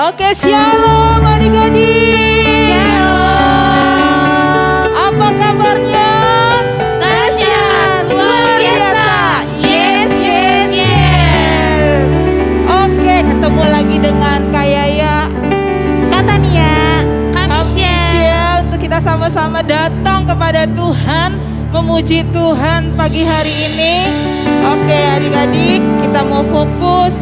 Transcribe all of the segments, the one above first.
Oke, shalom adik-adik. Shalom. Apa kabarnya? Dahsyat, luar biasa. Yes, yes, yes. Oke, ketemu lagi dengan Kak Yaya, Kak Tania, Kak Kak Michelle. Michelle, untuk kita sama-sama datang kepada Tuhan, memuji Tuhan pagi hari ini. Oke, adik-adik, kita mau fokus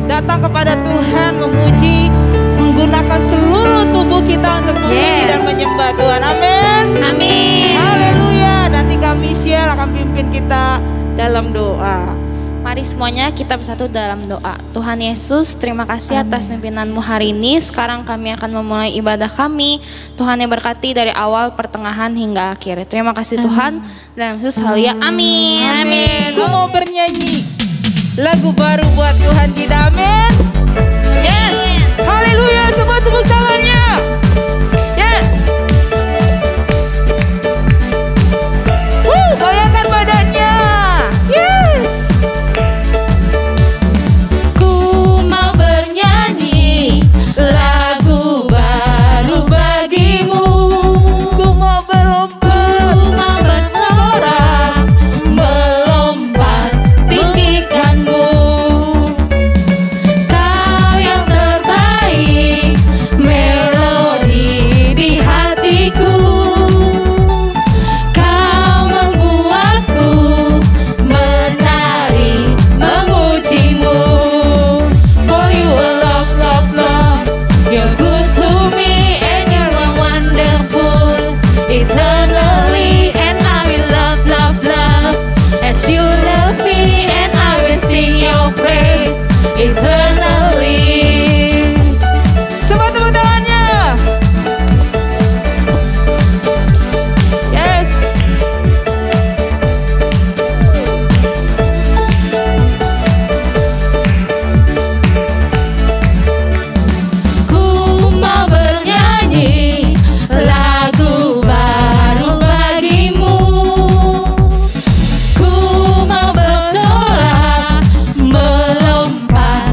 datang kepada Tuhan, memuji, menggunakan seluruh tubuh kita untuk memuji dan menyembah Tuhan. Amin. Amin. Haleluya. Nanti Kak Michelle akan pimpin kita dalam doa. Mari semuanya kita bersatu dalam doa. Tuhan Yesus, terima kasih atas pimpinanmu hari ini. Sekarang kami akan memulai ibadah kami. Tuhan yang berkati dari awal, pertengahan hingga akhir. Terima kasih Tuhan. Dalam Yesus haleluya. Amin. Amin. Gue mau bernyanyi lagu baru buat Tuhan kita. Amin. Yes. Haleluya. Semua tepuk tangannya. Yes. Goyangkan badannya. Yes. Ku mau bernyanyi lagu baru bagimu. Ku mau berlomba. Ku mau bersorak, melompat tinggikanmu. Kau yang terbaik, melodi di hatiku. Kau membuatku menari memujimu. For you are love, love, love. You're good to me and you're wonderful. Eternally and I will love, love, love. As you love me and I will sing your praise. Eternally. Semua tepuk tangannya. Yes. Ku mau bernyanyi lagu baru bagimu. Ku mau bersorak, melompat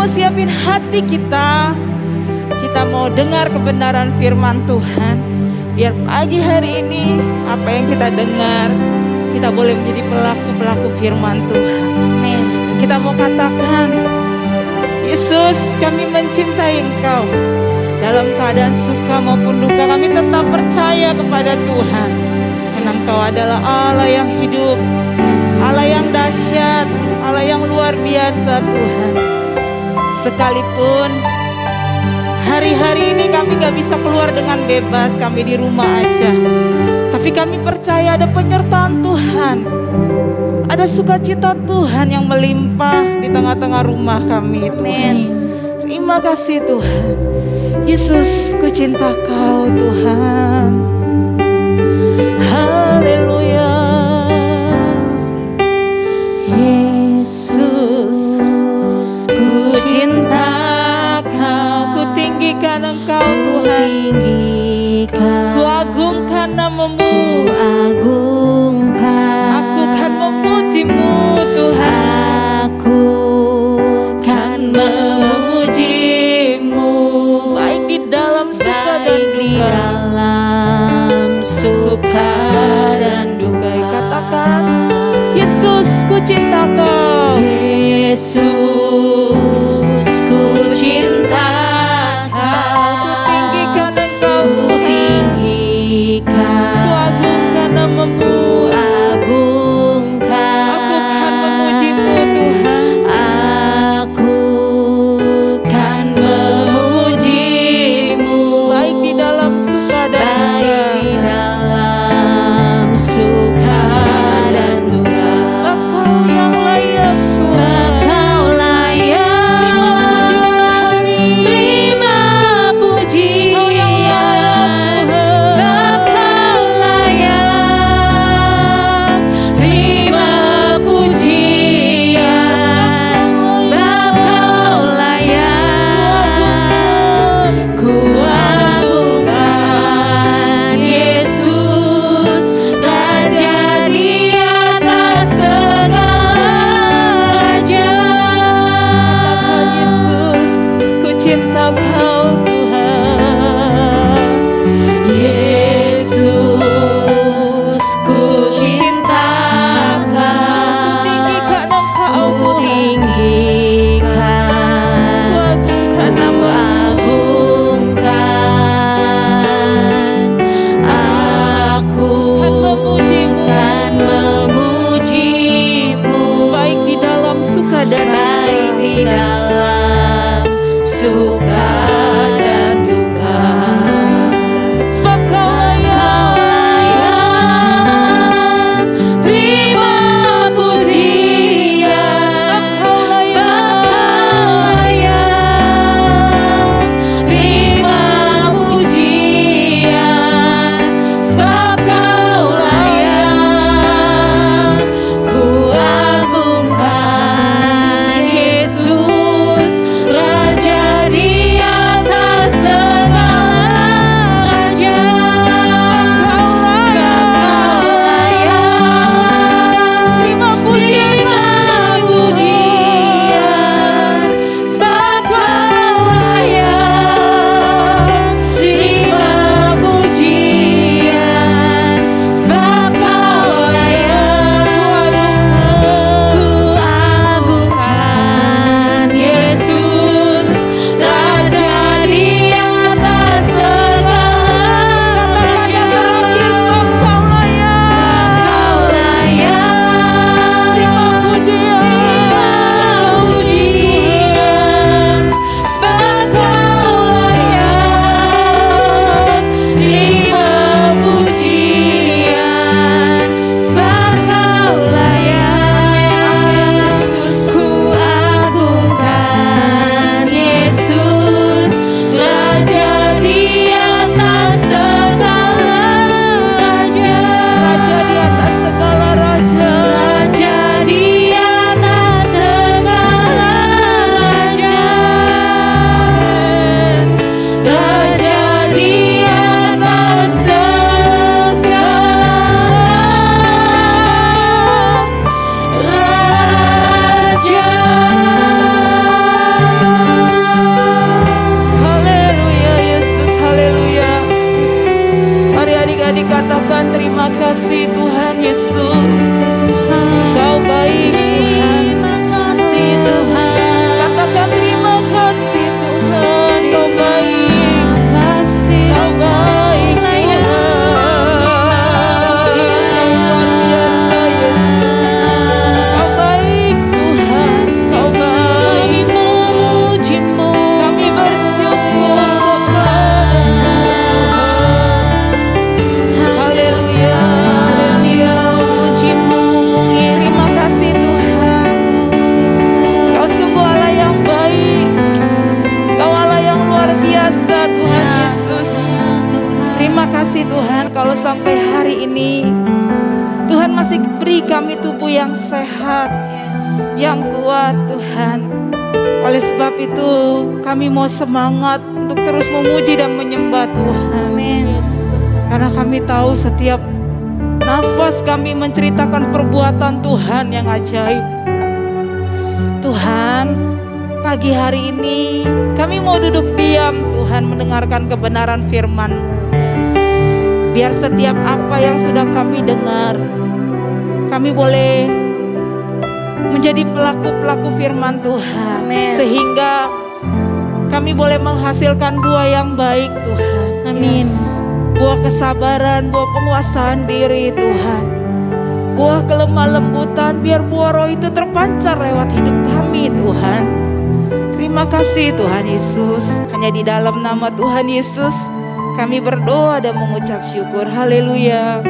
mau siapin hati kita. Kita mau dengar kebenaran firman Tuhan. Biar pagi hari ini apa yang kita dengar, kita boleh menjadi pelaku-pelaku firman Tuhan. Amin. Kita mau katakan, Yesus, kami mencintai Engkau. Dalam keadaan suka maupun duka, kami tetap percaya kepada Tuhan. Karena Engkau adalah Allah yang hidup, Allah yang dahsyat, Allah yang luar biasa Tuhan. Sekalipun hari-hari ini kami gak bisa keluar dengan bebas, kami di rumah aja, tapi kami percaya ada penyertaan Tuhan, ada sukacita Tuhan yang melimpah di tengah-tengah rumah kami Tuhan. Terima kasih Tuhan. Yesus, ku cinta Kau Tuhan. Haleluya. Yesus, ku cinta Kau. Ku tinggikan Engkau Tuhan. Ku agungkan namamu. Aku kan memuji-Mu Tuhan. Aku kan memuji-Mu, Baik di dalam suka dan duka. dalam suka dan duka. Katakan, Yesus, ku cinta Kau. Yesus, ku cinta Kau. Tinggikan Engkau Ku Tuhan. tinggikan, Ku agungkan namamu. ku agungkan. Aku kan memuji-Mu Tuhan. Aku kan memuji-Mu, Baik di dalam suka dan baik di duka. dalam suka dan duka. Sebab Kau yang layak Sebab Tuhan. Kau layak, terima pujian. Kau yang layak Tuhan. Sebab Kau layak, terima pujian. Sebab Kau layak, ku agungkan. Yesus, Raja di atas segala raja. Katakan, Yesus, ku cinta Kau Tuhan. Yesus, ku cinta Kau. Tinggikan Engkau Ku Tuhan. tinggikan, Ku agungkan ku namamu. agungkan. Aku kan memuji-Mu, Baik di dalam suka dan baik di dalam suka dan duka. Sebab Kau layak. Terima pujian. Sebab Kau layak, terima pujian. Sebab Kau layak, ku agungkan. Yesus, Raja di atas sampai hari ini Tuhan masih beri kami tubuh yang sehat, yang kuat Tuhan. Oleh sebab itu kami mau semangat untuk terus memuji dan menyembah Tuhan. Karena kami tahu setiap nafas kami menceritakan perbuatan Tuhan yang ajaib. Tuhan, pagi hari ini kami mau duduk diam Tuhan mendengarkan kebenaran firman-Mu. Biar setiap apa yang sudah kami dengar, kami boleh menjadi pelaku-pelaku firman Tuhan. Sehingga kami boleh menghasilkan buah yang baik Tuhan. Amin. Buah kesabaran, buah penguasaan diri Tuhan. Buah kelemah lembutan, biar buah roh itu terpancar lewat hidup kami Tuhan. Terima kasih Tuhan Yesus. Hanya di dalam nama Tuhan Yesus kami berdoa dan mengucap syukur. Haleluya.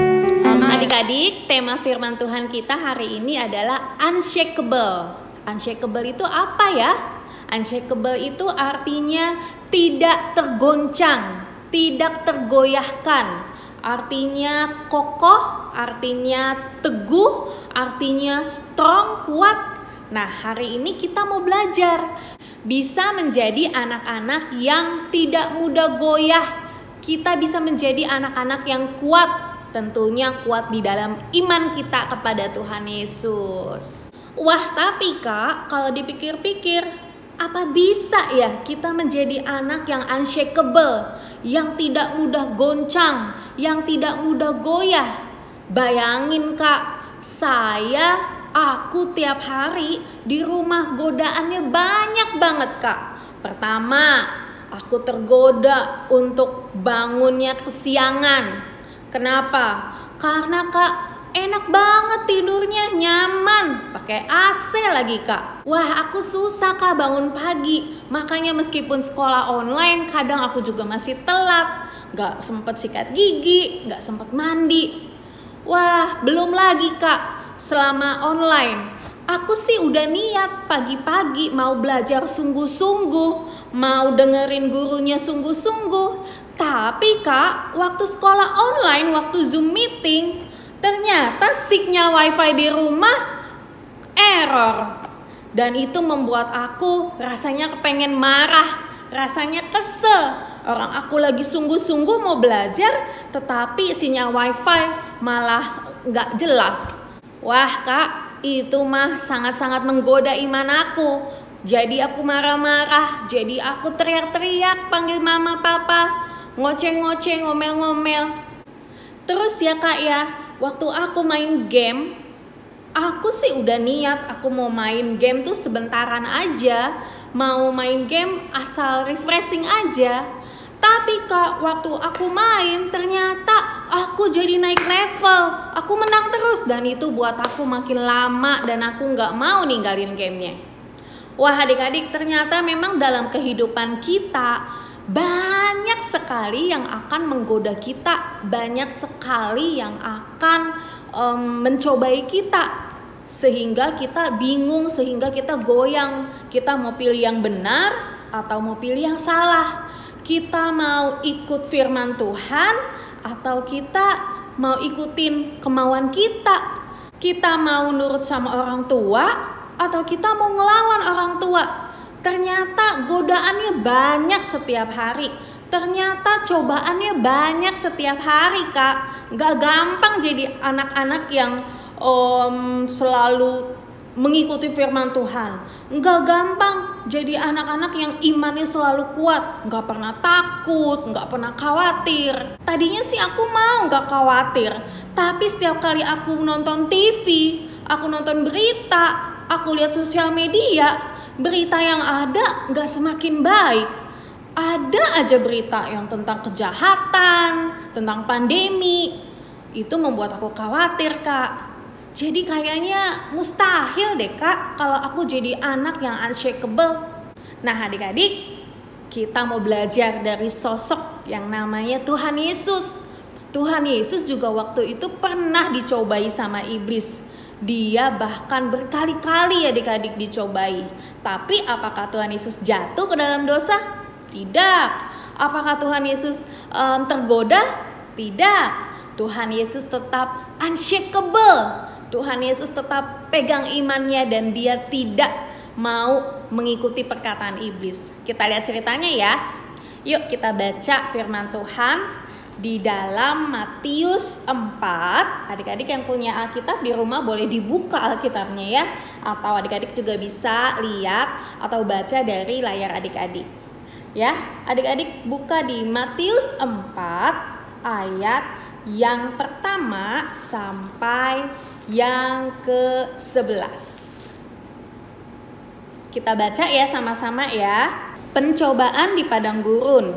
Adik-adik, tema firman Tuhan kita hari ini adalah unshakable. Unshakable itu apa ya? Unshakable itu artinya tidak tergoncang, tidak tergoyahkan. Artinya kokoh, artinya teguh, artinya strong, kuat. Nah, hari ini kita mau belajar bisa menjadi anak-anak yang tidak mudah goyah. Kita bisa menjadi anak-anak yang kuat, tentunya kuat di dalam iman kita kepada Tuhan Yesus. Wah, tapi Kak, kalau dipikir-pikir, apa bisa ya kita menjadi anak yang unshakable, yang tidak mudah goncang, yang tidak mudah goyah? Bayangin Kak, aku tiap hari di rumah godaannya banyak banget Kak. Pertama, aku tergoda untuk bangunnya kesiangan. Kenapa? Karena Kak, enak banget tidurnya, nyaman, pakai AC lagi Kak. Wah, aku susah Kak bangun pagi. Makanya meskipun sekolah online, kadang aku juga masih telat. Gak sempet sikat gigi, gak sempet mandi. Wah, belum lagi Kak, selama online, aku sih udah niat pagi-pagi mau belajar sungguh-sungguh, mau dengerin gurunya sungguh-sungguh. Tapi Kak, waktu sekolah online, waktu Zoom meeting, ternyata sinyal wifi di rumah error. Dan itu membuat aku rasanya kepengen marah, rasanya kesel. Orang aku lagi sungguh-sungguh mau belajar, tetapi sinyal wifi malah gak jelas. Wah Kak, itu mah sangat-sangat menggoda iman aku. Jadi aku marah-marah, jadi aku teriak-teriak panggil mama papa, ngoceh-ngoceh, ngomel-ngomel. Terus ya Kak ya, waktu aku main game, aku sih udah niat aku mau main game tuh sebentaran aja, mau main game asal refreshing aja. Tapi Kak, waktu aku main ternyata aku jadi naik level, aku menang terus, dan itu buat aku makin lama dan aku gak mau ninggalin gamenya. Wah adik-adik, ternyata memang dalam kehidupan kita banyak sekali yang akan menggoda kita, banyak sekali yang akan mencobai kita, sehingga kita bingung, sehingga kita goyang. Kita mau pilih yang benar atau mau pilih yang salah. Kita mau ikut firman Tuhan atau kita mau ikutin kemauan kita. Kita mau nurut sama orang tua atau kita mau ngelawan orang tua. Ternyata godaannya banyak setiap hari. Ternyata cobaannya banyak setiap hari Kak. Gak gampang jadi anak-anak yang selalu mengikuti firman Tuhan. Gak gampang jadi anak-anak yang imannya selalu kuat. Gak pernah takut, gak pernah khawatir. Tadinya sih aku mau gak khawatir. Tapi setiap kali aku nonton TV, aku nonton berita, aku lihat sosial media, berita yang ada gak semakin baik. Ada aja berita yang tentang kejahatan, tentang pandemi. Itu membuat aku khawatir Kak. Jadi kayaknya mustahil deh Kak kalau aku jadi anak yang unshakable. Nah adik-adik, kita mau belajar dari sosok yang namanya Tuhan Yesus. Tuhan Yesus juga waktu itu pernah dicobai sama iblis. Dia bahkan berkali-kali adik-adik dicobai. Tapi apakah Tuhan Yesus jatuh ke dalam dosa? Tidak. Apakah Tuhan Yesus tergoda? Tidak. Tuhan Yesus tetap unshakable. Tuhan Yesus tetap pegang imannya dan dia tidak mau mengikuti perkataan iblis. Kita lihat ceritanya ya. Yuk kita baca firman Tuhan di dalam Matius 4. Adik-adik yang punya Alkitab di rumah boleh dibuka Alkitabnya ya. Atau adik-adik juga bisa lihat atau baca dari layar adik-adik. Ya, adik-adik buka di Matius 4 ayat yang pertama sampai yang ke-11. Kita baca ya sama-sama ya. Pencobaan di padang gurun.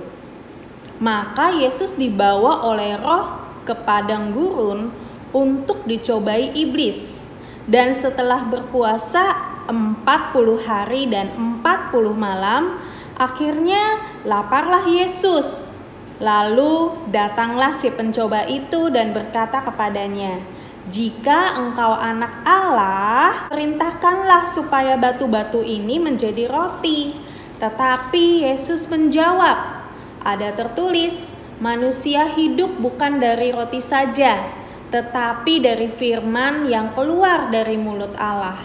Maka Yesus dibawa oleh Roh ke padang gurun untuk dicobai iblis. Dan setelah berpuasa 40 hari dan 40 malam, akhirnya laparlah Yesus. Lalu datanglah si pencoba itu dan berkata kepadanya, "Jika engkau anak Allah, perintahkanlah supaya batu-batu ini menjadi roti." Tetapi Yesus menjawab, "Ada tertulis, manusia hidup bukan dari roti saja, tetapi dari firman yang keluar dari mulut Allah."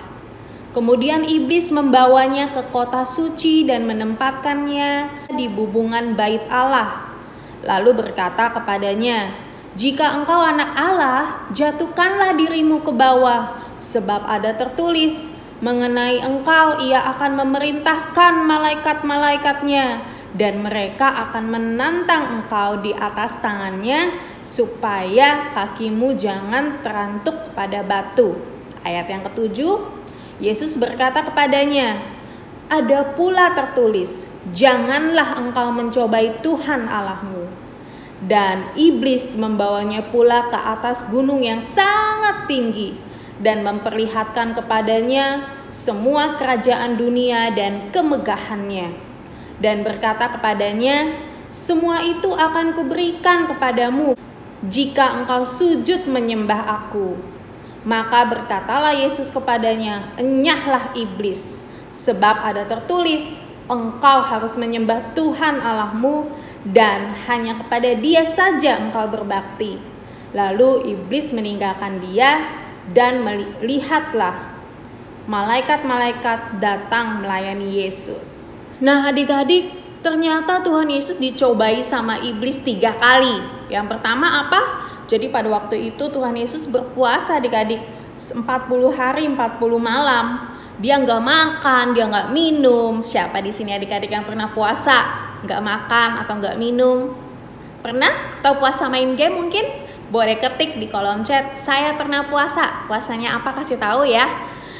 Kemudian iblis membawanya ke kota suci dan menempatkannya di bubungan bait Allah. Lalu berkata kepadanya, "Jika engkau anak Allah, jatuhkanlah dirimu ke bawah, sebab ada tertulis, mengenai engkau ia akan memerintahkan malaikat-malaikatnya, dan mereka akan menantang engkau di atas tangannya, supaya kakimu jangan terantuk pada batu." Ayat yang ketujuh, Yesus berkata kepadanya, "Ada pula tertulis, janganlah engkau mencobai Tuhan Allahmu." Dan iblis membawanya pula ke atas gunung yang sangat tinggi dan memperlihatkan kepadanya semua kerajaan dunia dan kemegahannya, dan berkata kepadanya, "Semua itu akan kuberikan kepadamu jika engkau sujud menyembah aku." Maka berkatalah Yesus kepadanya, "Enyahlah iblis, sebab ada tertulis, engkau harus menyembah Tuhan Allahmu dan hanya kepada Dia saja engkau berbakti." Lalu iblis meninggalkan dia, dan melihatlah malaikat-malaikat datang melayani Yesus. Nah adik-adik, ternyata Tuhan Yesus dicobai sama iblis 3 kali. Yang pertama apa? Jadi pada waktu itu Tuhan Yesus berpuasa adik-adik 40 hari 40 malam. Dia nggak makan, dia nggak minum. Siapa di sini adik-adik yang pernah puasa nggak makan atau nggak minum? Pernah? Atau puasa main game mungkin? Boleh ketik di kolom chat, "Saya pernah puasa." Puasanya apa? Kasih tahu ya.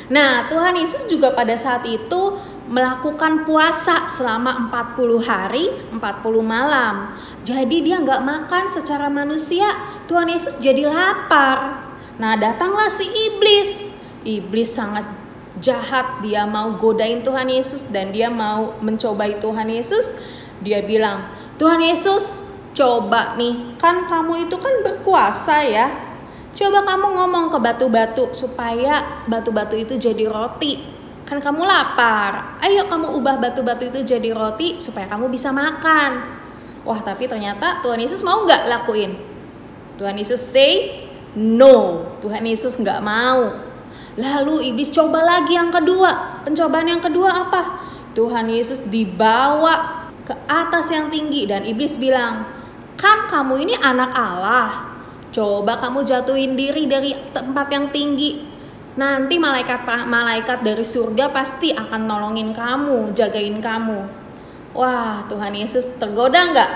Nah, Tuhan Yesus juga pada saat itu melakukan puasa selama 40 hari 40 malam. Jadi dia nggak makan secara manusia. Tuhan Yesus jadi lapar. Nah, datanglah si iblis. Iblis sangat jahat, dia mau godain Tuhan Yesus dan dia mau mencobai Tuhan Yesus. Dia bilang, "Tuhan Yesus, coba nih, kan kamu itu kan berkuasa ya. Coba kamu ngomong ke batu-batu supaya batu-batu itu jadi roti. Kan kamu lapar. Ayo kamu ubah batu-batu itu jadi roti supaya kamu bisa makan." Wah, tapi ternyata Tuhan Yesus mau nggak lakuin? Tuhan Yesus say no. Tuhan Yesus nggak mau. Lalu iblis coba lagi yang kedua. Pencobaan yang kedua apa? Tuhan Yesus dibawa ke atas yang tinggi dan iblis bilang, "Kan kamu ini anak Allah. Coba kamu jatuhin diri dari tempat yang tinggi. Nanti malaikat dari surga pasti akan nolongin kamu, jagain kamu." Wah, Tuhan Yesus tergoda nggak?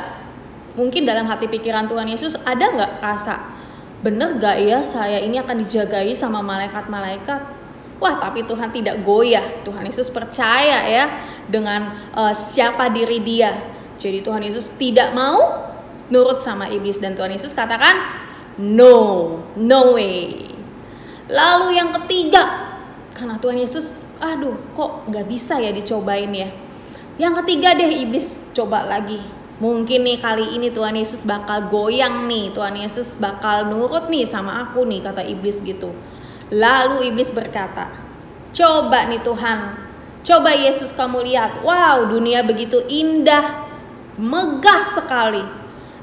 Mungkin dalam hati pikiran Tuhan Yesus ada nggak rasa, bener gak ya saya ini akan dijagai sama malaikat-malaikat? Wah, tapi Tuhan tidak goyah. Tuhan Yesus percaya ya dengan siapa diri dia. Jadi Tuhan Yesus tidak mau nurut sama iblis dan Tuhan Yesus katakan no way. Lalu yang ketiga, karena Tuhan Yesus aduh kok gak bisa ya dicobain ya. Yang ketiga deh, iblis coba lagi. Mungkin nih kali ini Tuhan Yesus bakal goyang nih, Tuhan Yesus bakal nurut nih sama aku nih, kata iblis gitu. Lalu iblis berkata, "Coba nih Tuhan, coba Yesus kamu lihat, wow dunia begitu indah, megah sekali.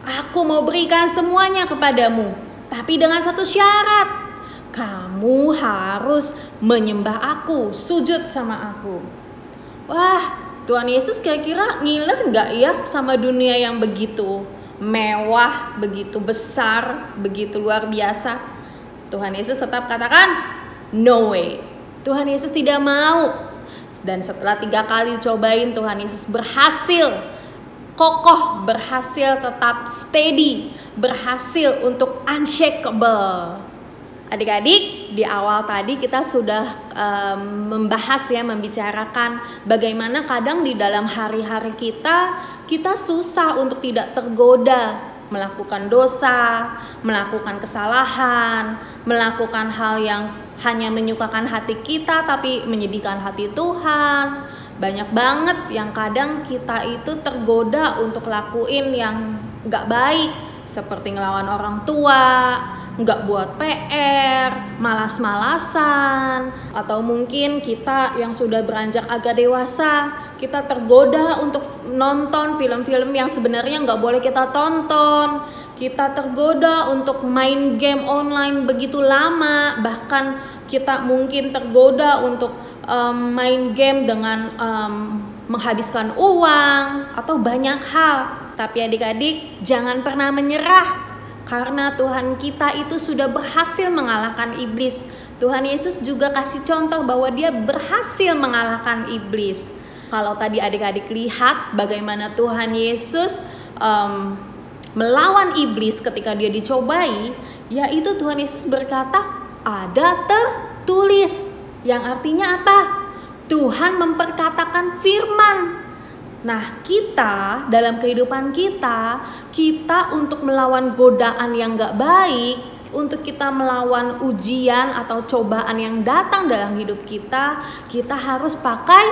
Aku mau berikan semuanya kepadamu. Tapi dengan satu syarat. Kamu harus menyembah aku, sujud sama aku. Wah, Tuhan Yesus kira-kira ngiler nggak ya sama dunia yang begitu mewah, begitu besar, begitu luar biasa? Tuhan Yesus tetap katakan, no way. Tuhan Yesus tidak mau. Dan setelah 3 kali dicobain, Tuhan Yesus berhasil kokoh, berhasil tetap steady, berhasil untuk unshakable. Adik-adik, di awal tadi kita sudah membahas ya, membicarakan bagaimana kadang di dalam hari-hari kita susah untuk tidak tergoda melakukan dosa, melakukan kesalahan, melakukan hal yang hanya menyukakan hati kita tapi menyedihkan hati Tuhan. Banyak banget yang kadang kita itu tergoda untuk lakuin yang gak baik, seperti ngelawan orang tua, nggak buat PR, malas-malasan, atau mungkin kita yang sudah beranjak agak dewasa, kita tergoda untuk nonton film-film yang sebenarnya nggak boleh kita tonton. Kita tergoda untuk main game online begitu lama, bahkan kita mungkin tergoda untuk main game dengan menghabiskan uang atau banyak hal. Tapi adik-adik, jangan pernah menyerah. Karena Tuhan kita itu sudah berhasil mengalahkan iblis. Tuhan Yesus juga kasih contoh bahwa dia berhasil mengalahkan iblis. Kalau tadi adik-adik lihat bagaimana Tuhan Yesus melawan iblis ketika dia dicobai, yaitu Tuhan Yesus berkata, ada tertulis. Yang artinya apa? Tuhan memperkatakan firman. Nah, kita dalam kehidupan kita untuk melawan godaan yang gak baik, untuk kita melawan ujian atau cobaan yang datang dalam hidup kita harus pakai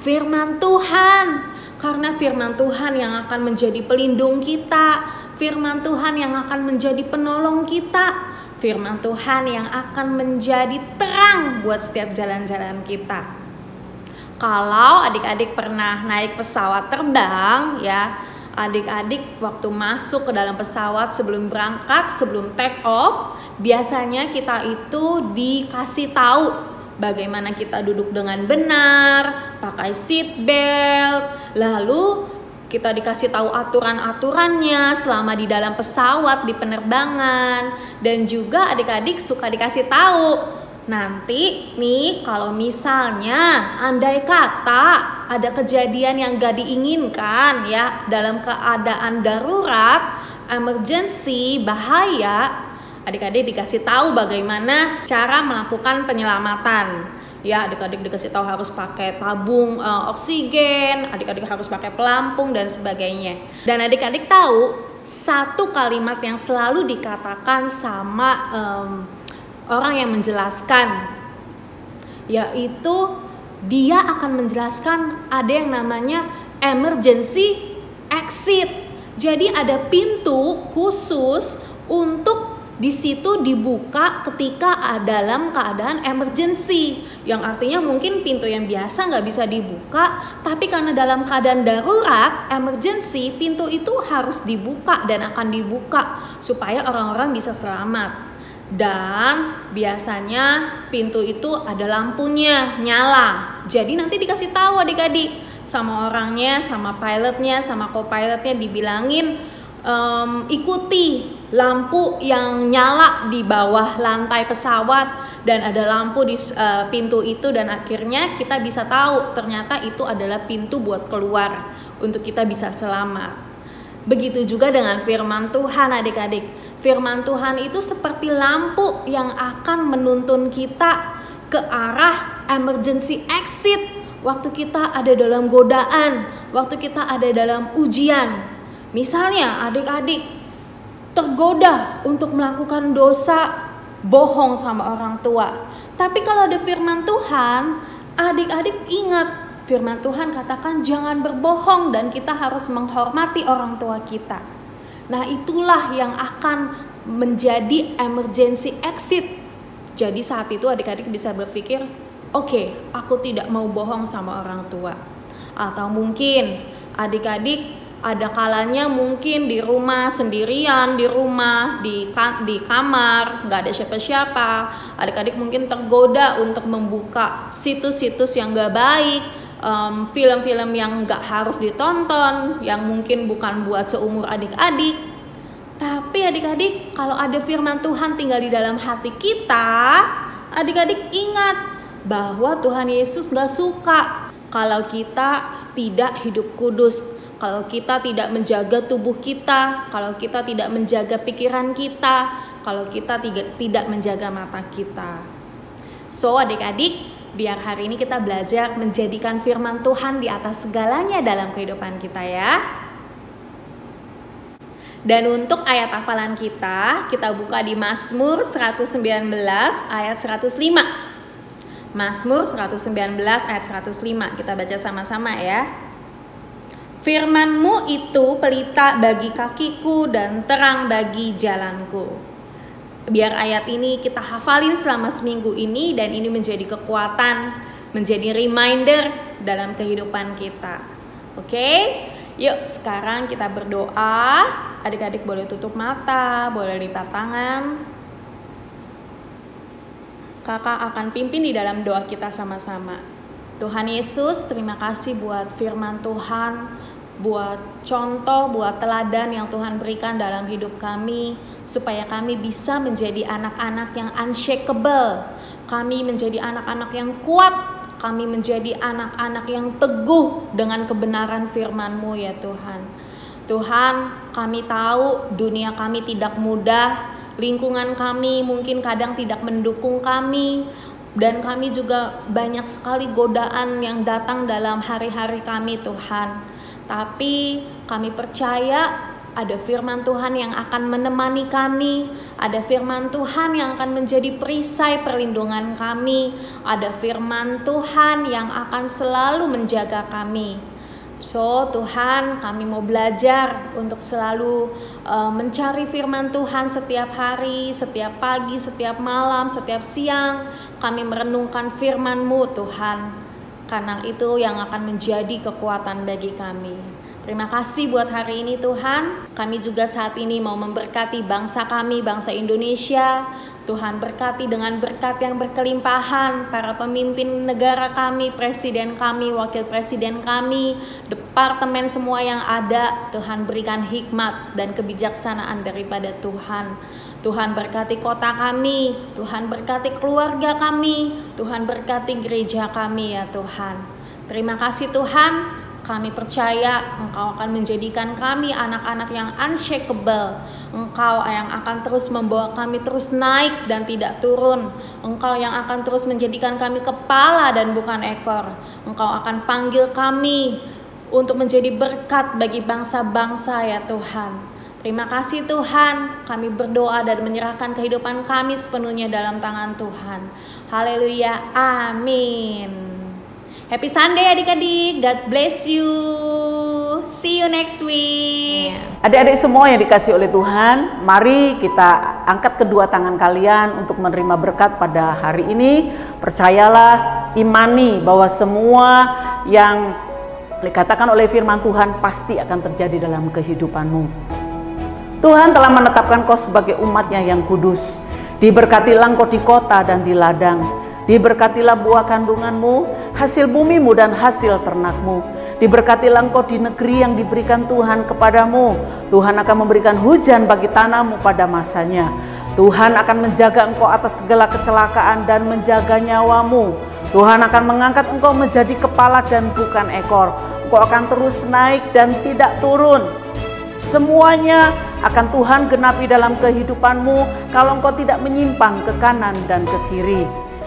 firman Tuhan. Karena firman Tuhan yang akan menjadi pelindung kita, firman Tuhan yang akan menjadi penolong kita, firman Tuhan yang akan menjadi terang buat setiap jalan-jalan kita. Kalau adik-adik pernah naik pesawat terbang ya, adik-adik waktu masuk ke dalam pesawat sebelum berangkat, sebelum take off, biasanya kita itu dikasih tahu bagaimana kita duduk dengan benar, pakai seat belt, lalu kita dikasih tahu aturan-aturannya selama di dalam pesawat, di penerbangan, dan juga adik-adik suka dikasih tahu. Nanti nih kalau misalnya andai kata ada kejadian yang gak diinginkan ya, dalam keadaan darurat, emergency, bahaya, adik-adik dikasih tahu bagaimana cara melakukan penyelamatan. Ya, adik-adik dikasih tahu harus pakai tabung oksigen, adik-adik harus pakai pelampung dan sebagainya. Dan adik-adik tahu satu kalimat yang selalu dikatakan sama orang yang menjelaskan, yaitu dia akan menjelaskan ada yang namanya emergency exit. Jadi ada pintu khusus untuk di situ dibuka ketika dalam keadaan emergency, yang artinya mungkin pintu yang biasa nggak bisa dibuka, tapi karena dalam keadaan darurat emergency, pintu itu harus dibuka dan akan dibuka supaya orang-orang bisa selamat. Dan biasanya pintu itu ada lampunya nyala. Jadi nanti dikasih tahu adik-adik sama orangnya, sama pilotnya, sama co-pilotnya, dibilangin ikuti lampu yang nyala di bawah lantai pesawat, dan ada lampu di pintu itu, dan akhirnya kita bisa tahu ternyata itu adalah pintu buat keluar untuk kita bisa selamat. Begitu juga dengan firman Tuhan adik-adik. Firman Tuhan itu seperti lampu yang akan menuntun kita ke arah emergency exit waktu kita ada dalam godaan, waktu kita ada dalam ujian. Misalnya adik-adik tergoda untuk melakukan dosa, bohong sama orang tua. Tapi kalau ada firman Tuhan, adik-adik ingat, firman Tuhan katakan jangan berbohong dan kita harus menghormati orang tua kita. Nah, itulah yang akan menjadi emergency exit. Jadi saat itu adik-adik bisa berpikir, oke, aku tidak mau bohong sama orang tua. Atau mungkin adik-adik Ada kalanya mungkin di rumah sendirian, di rumah, di kamar, nggak ada siapa-siapa. Adik-adik mungkin tergoda untuk membuka situs-situs yang nggak baik, film-film yang nggak harus ditonton, yang mungkin bukan buat seumur adik-adik. Tapi adik-adik, kalau ada firman Tuhan tinggal di dalam hati kita, adik-adik ingat bahwa Tuhan Yesus nggak suka kalau kita tidak hidup kudus, kalau kita tidak menjaga tubuh kita, kalau kita tidak menjaga pikiran kita, kalau kita tidak menjaga mata kita. So adik-adik, biar hari ini kita belajar menjadikan firman Tuhan di atas segalanya dalam kehidupan kita ya. Dan untuk ayat hafalan kita buka di Mazmur 119 ayat 105. Mazmur 119 ayat 105, kita baca sama-sama ya. Firman-Mu itu pelita bagi kakiku dan terang bagi jalanku. Biar ayat ini kita hafalin selama seminggu ini dan ini menjadi kekuatan, menjadi reminder dalam kehidupan kita. Oke? Yuk sekarang kita berdoa. Adik-adik boleh tutup mata, boleh lipat tangan. Kakak akan pimpin di dalam doa kita sama-sama. Tuhan Yesus, terima kasih buat firman Tuhan, buat contoh, buat teladan yang Tuhan berikan dalam hidup kami, supaya kami bisa menjadi anak-anak yang unshakable, kami menjadi anak-anak yang kuat, kami menjadi anak-anak yang teguh dengan kebenaran firman-Mu ya Tuhan. Tuhan, kami tahu dunia kami tidak mudah, lingkungan kami mungkin kadang tidak mendukung kami, dan kami juga banyak sekali godaan yang datang dalam hari-hari kami Tuhan. Tapi kami percaya ada firman Tuhan yang akan menemani kami, ada firman Tuhan yang akan menjadi perisai perlindungan kami, ada firman Tuhan yang akan selalu menjaga kami. So Tuhan, kami mau belajar untuk selalu mencari firman Tuhan setiap hari, setiap pagi, setiap malam, setiap siang. Kami merenungkan firman-Mu Tuhan, karena itu yang akan menjadi kekuatan bagi kami. Terima kasih buat hari ini Tuhan. Kami juga saat ini mau memberkati bangsa kami, bangsa Indonesia. Tuhan berkati dengan berkat yang berkelimpahan para pemimpin negara kami, presiden kami, wakil presiden kami, departemen semua yang ada. Tuhan berikan hikmat dan kebijaksanaan daripada Tuhan. Tuhan berkati kota kami, Tuhan berkati keluarga kami, Tuhan berkati gereja kami ya Tuhan. Terima kasih Tuhan. Kami percaya Engkau akan menjadikan kami anak-anak yang unshakable. Engkau yang akan terus membawa kami terus naik dan tidak turun. Engkau yang akan terus menjadikan kami kepala dan bukan ekor. Engkau akan panggil kami untuk menjadi berkat bagi bangsa-bangsa ya Tuhan. Terima kasih Tuhan. Kami berdoa dan menyerahkan kehidupan kami sepenuhnya dalam tangan Tuhan. Haleluya. Amin. Happy Sunday adik-adik, God bless you. See you next week. Adik-adik semua yang dikasih oleh Tuhan, mari kita angkat kedua tangan kalian untuk menerima berkat pada hari ini. Percayalah, imani bahwa semua yang dikatakan oleh firman Tuhan pasti akan terjadi dalam kehidupanmu. Tuhan telah menetapkan kau sebagai umatnya yang kudus. Diberkatilah engkau di kota dan di ladang. Diberkatilah buah kandunganmu, hasil bumimu dan hasil ternakmu. Diberkatilah engkau di negeri yang diberikan Tuhan kepadamu. Tuhan akan memberikan hujan bagi tanahmu pada masanya. Tuhan akan menjaga engkau atas segala kecelakaan dan menjaga nyawamu. Tuhan akan mengangkat engkau menjadi kepala dan bukan ekor. Engkau akan terus naik dan tidak turun. Semuanya akan Tuhan genapi dalam kehidupanmu kalau engkau tidak menyimpang ke kanan dan ke kiri.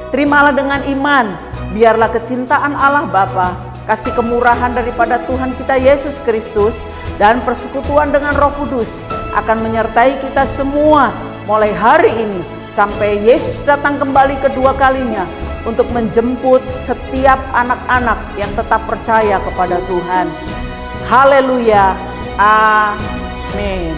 Terimalah dengan iman, biarlah kecintaan Allah Bapa, kasih kemurahan daripada Tuhan kita Yesus Kristus, dan persekutuan dengan Roh Kudus akan menyertai kita semua mulai hari ini sampai Yesus datang kembali kedua kalinya untuk menjemput setiap anak-anak yang tetap percaya kepada Tuhan. Haleluya. Amin.